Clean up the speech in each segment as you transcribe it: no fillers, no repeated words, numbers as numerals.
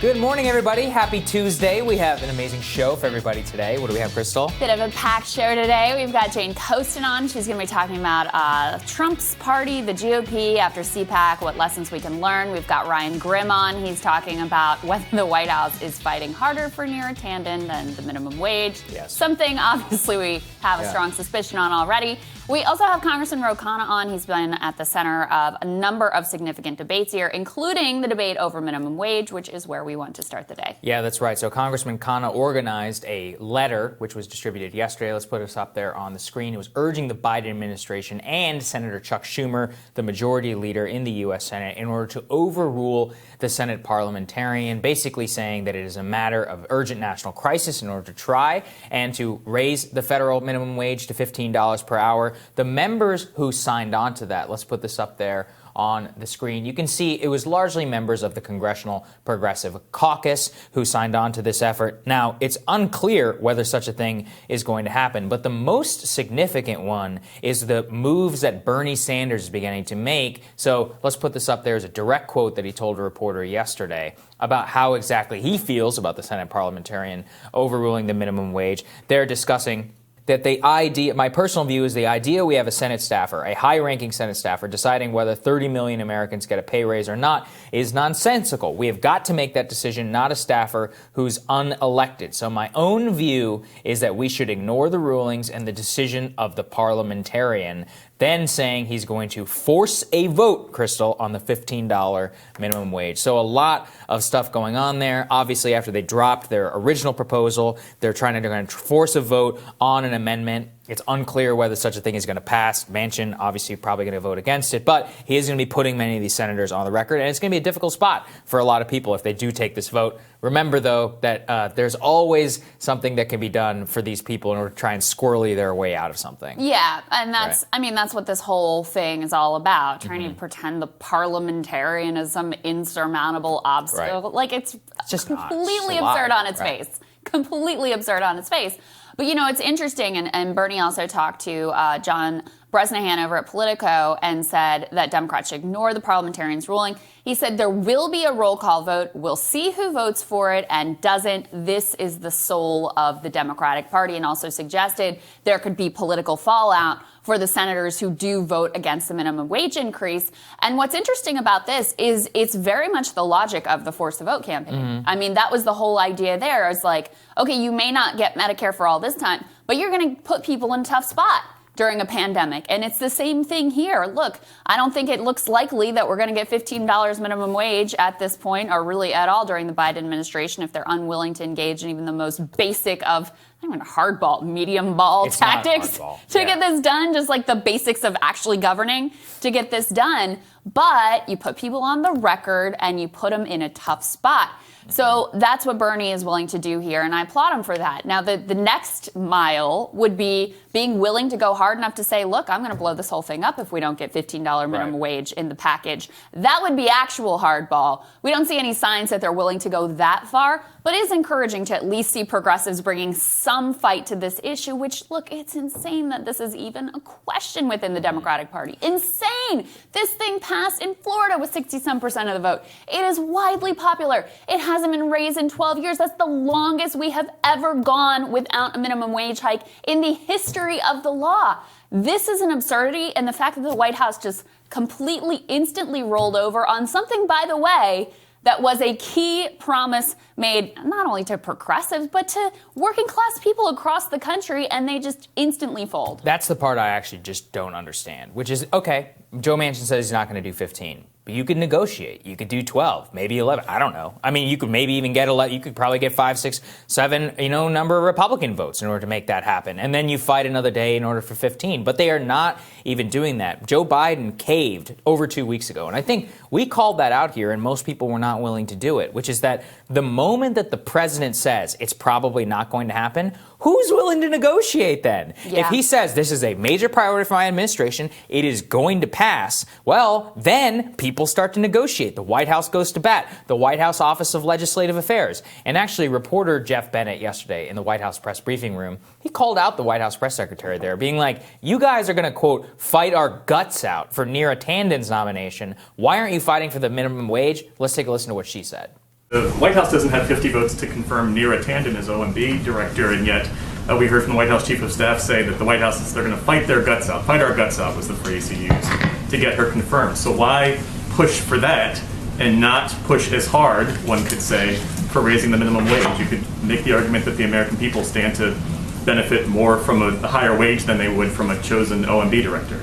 Good morning, everybody. Happy Tuesday. We have an amazing show for everybody today. What do we have, Krystal? Bit of a packed show today. We've got Jane Coaston on. She's going to be talking about Trump's party, the GOP, after CPAC, what lessons we can learn. We've got Ryan Grimm on. He's talking about whether the White House is fighting harder for Neera Tanden than the minimum wage. Yes. Something, obviously, we have a strong suspicion on already. We also have Congressman Ro Khanna on. He's been at the center of a number of significant debates here, including the debate over minimum wage, which is where we want to start the day. Yeah, that's right. So Congressman Khanna organized a letter, which was distributed yesterday. Let's put us up there on the screen. It was urging the Biden administration and Senator Chuck Schumer, the majority leader in the U.S. Senate, in order to overrule the Senate parliamentarian, basically saying that it is a matter of urgent national crisis in order to try and to raise the federal minimum wage to $15 per hour. The members who signed on to that, let's put this up there on the screen. You can see it was largely members of the Congressional Progressive Caucus who signed on to this effort. Now, it's unclear whether such a thing is going to happen, but the most significant one is the moves that Bernie Sanders is beginning to make. So let's put this up there as a direct quote that he told a reporter yesterday about how exactly he feels about the Senate parliamentarian overruling the minimum wage. They're discussing that my personal view is the idea we have a Senate staffer, a high-ranking Senate staffer, deciding whether 30 million Americans get a pay raise or not is nonsensical. We have got to make that decision, not a staffer who's unelected. So my own view is that we should ignore the rulings and the decision of the parliamentarian, then saying he's going to force a vote, Krystal, on the $15 minimum wage. So a lot of stuff going on there. Obviously, after they dropped their original proposal, they're trying to force a vote on an amendment. It's unclear whether such a thing is going to pass. Manchin, obviously, probably going to vote against it. But he is going to be putting many of these senators on the record. And it's going to be a difficult spot for a lot of people if they do take this vote. Remember, though, that there's always something that can be done for these people in order to try and squirrely their way out of something. Yeah, and that's, right. I mean, that's what this whole thing is all about, trying to pretend the parliamentarian is some insurmountable obstacle. Right. Like, it's just completely absurd on its face. Completely absurd on its face. But, you know, it's interesting, and Bernie also talked to John Bresnahan over at Politico and said that Democrats should ignore the parliamentarian's ruling. He said there will be a roll call vote. We'll see who votes for it and doesn't. This is the soul of the Democratic Party, and also suggested there could be political fallout for the senators who do vote against the minimum wage increase. And what's interesting about this is it's very much the logic of the Force the Vote campaign. I mean, that was the whole idea there. It's like, okay, you may not get Medicare for all this time, but you're going to put people in a tough spot during a pandemic. And it's the same thing here. Look, I don't think it looks likely that we're going to get $15 minimum wage at this point, or really at all during the Biden administration, if they're unwilling to engage in even the most basic of, I don't know, hardball, medium ball tactics to get this done, just like the basics of actually governing to get this done. But you put people on the record and you put them in a tough spot. So that's what Bernie is willing to do here, and I applaud him for that. Now, the next mile would be being willing to go hard enough to say, look, I'm going to blow this whole thing up if we don't get $15 minimum wage in the package. That would be actual hardball. We don't see any signs that they're willing to go that far, but it is encouraging to at least see progressives bringing some fight to this issue, which, look, it's insane that this is even a question within the Democratic Party. Insane! This thing passed in Florida with 60-some% of the vote. It is widely popular. It hasn't been raised in 12 years. That's the longest we have ever gone without a minimum wage hike in the history of the law. This is an absurdity, and the fact that the White House just completely, instantly rolled over on something, by the way, that was a key promise made not only to progressives, but to working class people across the country, and they just instantly fold. That's the part I actually just don't understand, which is, okay, Joe Manchin says he's not going to do 15. But you could negotiate. You could do 12, maybe 11. I don't know. I mean, you could maybe even get 11. You could probably get 5, 6, 7, number of Republican votes in order to make that happen. And then you fight another day in order for 15. But they are not even doing that. Joe Biden caved over 2 weeks ago. And I think we called that out here, and most people were not willing to do it, which is that the moment that the president says it's probably not going to happen, who's willing to negotiate then? Yeah. If he says this is a major priority for my administration, it is going to pass, well, then people start to negotiate. The White House goes to bat. The White House Office of Legislative Affairs. And actually, reporter Jeff Bennett yesterday in the White House press briefing room, he called out the White House press secretary there, being like, you guys are going to, quote, fight our guts out for Neera Tanden's nomination. Why aren't you fighting for the minimum wage? Let's take a listen to what she said. The White House doesn't have 50 votes to confirm Neera Tanden as OMB director, and yet we heard from the White House Chief of Staff say that the White House is they're going to fight their guts out. Fight our guts out was the phrase he used to get her confirmed. So why push for that and not push as hard, one could say, for raising the minimum wage? You could make the argument that the American people stand to benefit more from a higher wage than they would from a chosen OMB director.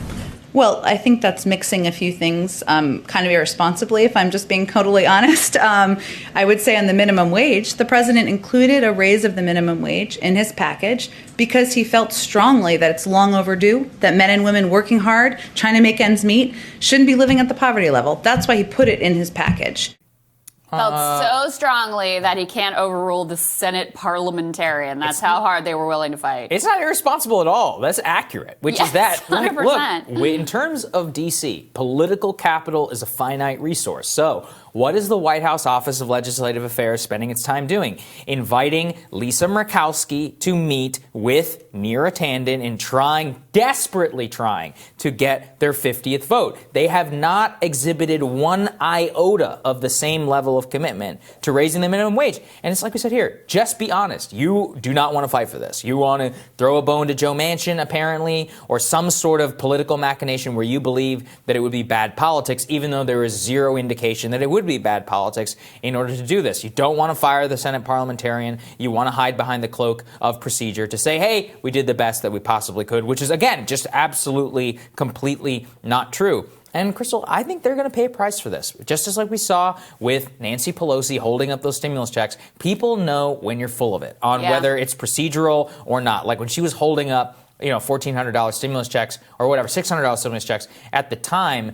Well, I think that's mixing a few things kind of irresponsibly, if I'm just being totally honest. I would say on the minimum wage, the president included a raise of the minimum wage in his package because he felt strongly that it's long overdue, that men and women working hard, trying to make ends meet, shouldn't be living at the poverty level. That's why he put it in his package. Felt so strongly that he can't overrule the Senate parliamentarian. That's how hard they were willing to fight. It's not irresponsible at all. That's accurate, which is that, 100%. Look, in terms of D.C., political capital is a finite resource. So what is the White House Office of Legislative Affairs spending its time doing? Inviting Lisa Murkowski to meet with Neera Tanden and desperately trying to get their 50th vote. They have not exhibited one iota of the same level of commitment to raising the minimum wage. And it's like we said here, just be honest. You do not want to fight for this. You want to throw a bone to Joe Manchin, apparently, or some sort of political machination where you believe that it would be bad politics, even though there is zero indication that it would be bad politics in order to do this. You don't want to fire the Senate parliamentarian. You want to hide behind the cloak of procedure to say, hey, we did the best that we possibly could, which is, again, just absolutely, completely not true. And, Krystal, I think they're going to pay a price for this. Just as like we saw with Nancy Pelosi holding up those stimulus checks, people know when you're full of it on whether it's procedural or not. Like when she was holding up $1,400 stimulus checks or whatever, $600 stimulus checks at the time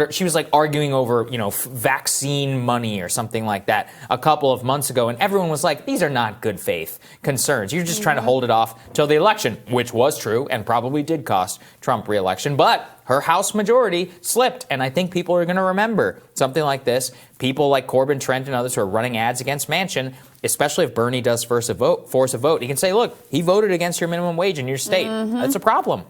she was like arguing over, vaccine money or something like that a couple of months ago. And everyone was like, these are not good faith concerns. You're just trying to hold it off till the election, which was true and probably did cost Trump re-election. But her House majority slipped, and I think people are going to remember something like this. People like Corbin Trent and others who are running ads against Manchin, especially if Bernie does force a vote, he can say, look, he voted against your minimum wage in your state. That's a problem.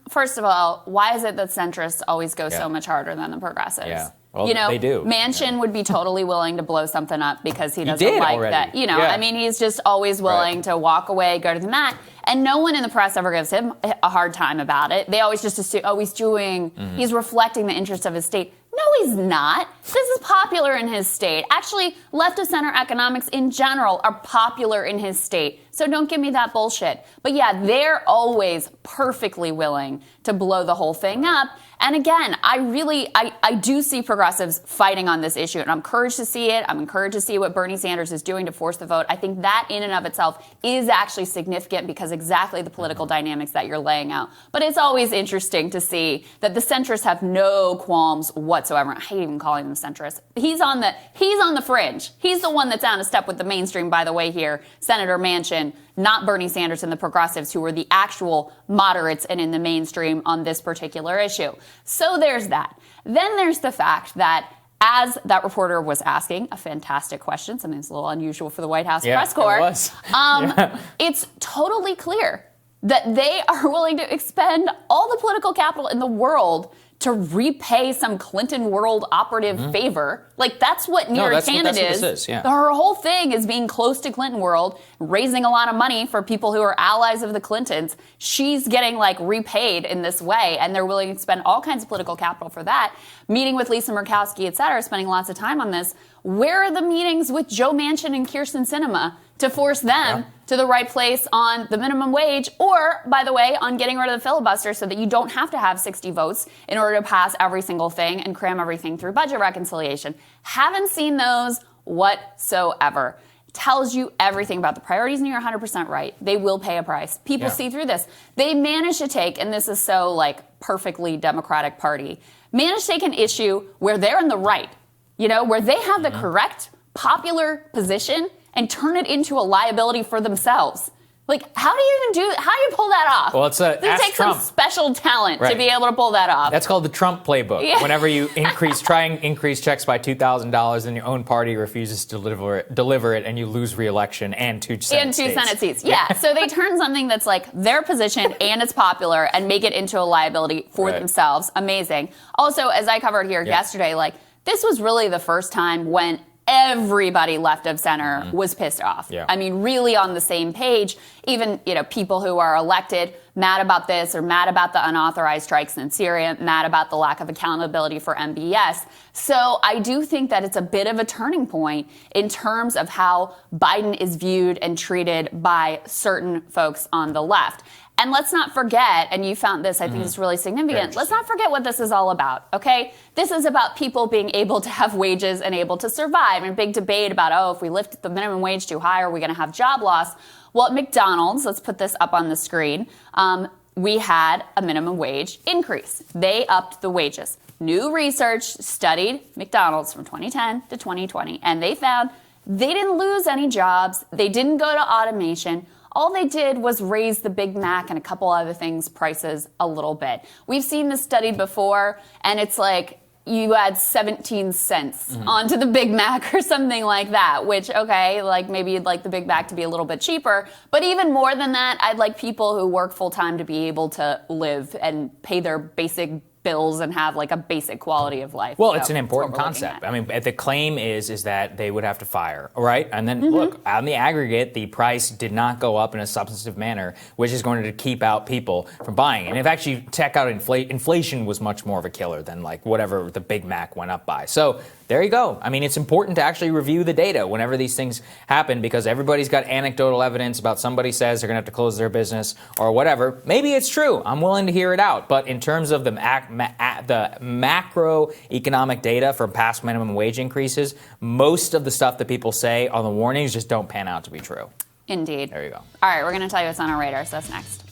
First of all, why is it that centrists always go so much harder than the progressives? Yeah. Well, they do. Manchin would be totally willing to blow something up because he doesn't did like already. that. I mean, he's just always willing to walk away, go to the mat. And no one in the press ever gives him a hard time about it. They always just assume, he's reflecting the interest of his state. No, he's not. This is popular in his state. Actually, left of center economics in general are popular in his state. So don't give me that bullshit. But yeah, they're always perfectly willing to blow the whole thing up. And again, I do see progressives fighting on this issue, and I'm encouraged to see it. I'm encouraged to see what Bernie Sanders is doing to force the vote. I think that in and of itself is actually significant because exactly the political dynamics that you're laying out. But it's always interesting to see that the centrists have no qualms whatsoever. I hate even calling them centrists. He's on the fringe. He's the one that's out of step with the mainstream, by the way, here, Senator Manchin, not Bernie Sanders and the progressives who were the actual moderates and in the mainstream on this particular issue. So there's that. Then there's the fact that as that reporter was asking a fantastic question, something that's a little unusual for the White House press corps, it was. It's totally clear that they are willing to expend all the political capital in the world to repay some Clinton world operative favor. Like, that's what Neera Tanden is. Her whole thing is being close to Clinton world, raising a lot of money for people who are allies of the Clintons. She's getting, repaid in this way, and they're willing to spend all kinds of political capital for that. Meeting with Lisa Murkowski, et cetera, spending lots of time on this. Where are the meetings with Joe Manchin and Kyrsten Sinema to force them to the right place on the minimum wage or, by the way, on getting rid of the filibuster so that you don't have to have 60 votes in order to pass every single thing and cram everything through budget reconciliation? Haven't seen those whatsoever. Tells you everything about the priorities, and you're 100% right. They will pay a price. People see through this. They managed to take, and this is so, perfectly Democratic Party, managed to take an issue where they're in the right, where they have the correct popular position and turn it into a liability for themselves. How do you pull that off? Well, it takes some special talent to be able to pull that off. That's called the Trump playbook. Yeah. Whenever you try and increase checks by $2,000 and your own party refuses to deliver it and you lose re-election and two Senate seats. Yeah. So they turn something that's their position and it's popular and make it into a liability for themselves. Amazing. Also, as I covered here yesterday, this was really the first time when everybody left of center was pissed off. Yeah. I mean, really on the same page. Even, people who are elected mad about this or mad about the unauthorized strikes in Syria, mad about the lack of accountability for MBS. So I do think that it's a bit of a turning point in terms of how Biden is viewed and treated by certain folks on the left. And let's not forget, and you found this, I think it's really significant, let's not forget what this is all about, okay? This is about people being able to have wages and able to survive. And a big debate about, if we lift the minimum wage too high, are we going to have job loss? Well, at McDonald's, let's put this up on the screen, we had a minimum wage increase. They upped the wages. New research studied McDonald's from 2010 to 2020, and they found they didn't lose any jobs. They didn't go to automation. All they did was raise the Big Mac and a couple other things prices a little bit. We've seen this studied before, and it's like you add 17 cents onto the Big Mac or something like that, which, okay, like maybe you'd like the Big Mac to be a little bit cheaper. But even more than that, I'd like people who work full time to be able to live and pay their basic bills and have like a basic quality of life. Well, So it's an that's important what we're looking concept. at. I mean, the claim is that they would have to fire, right? And then look, on the aggregate, the price did not go up in a substantive manner, which is going to keep out people from buying. And if actually check out inflation was much more of a killer than like whatever the Big Mac went up by. So there you go. I mean, it's important to actually review the data whenever these things happen because everybody's got anecdotal evidence about somebody says they're going to have to close their business or whatever. Maybe it's true. I'm willing to hear it out. But in terms of the macroeconomic data from past minimum wage increases, most of the stuff that people say on the warnings just don't pan out to be true. Indeed. There you go. All right, we're going to tell you what's on our radar, so that's next.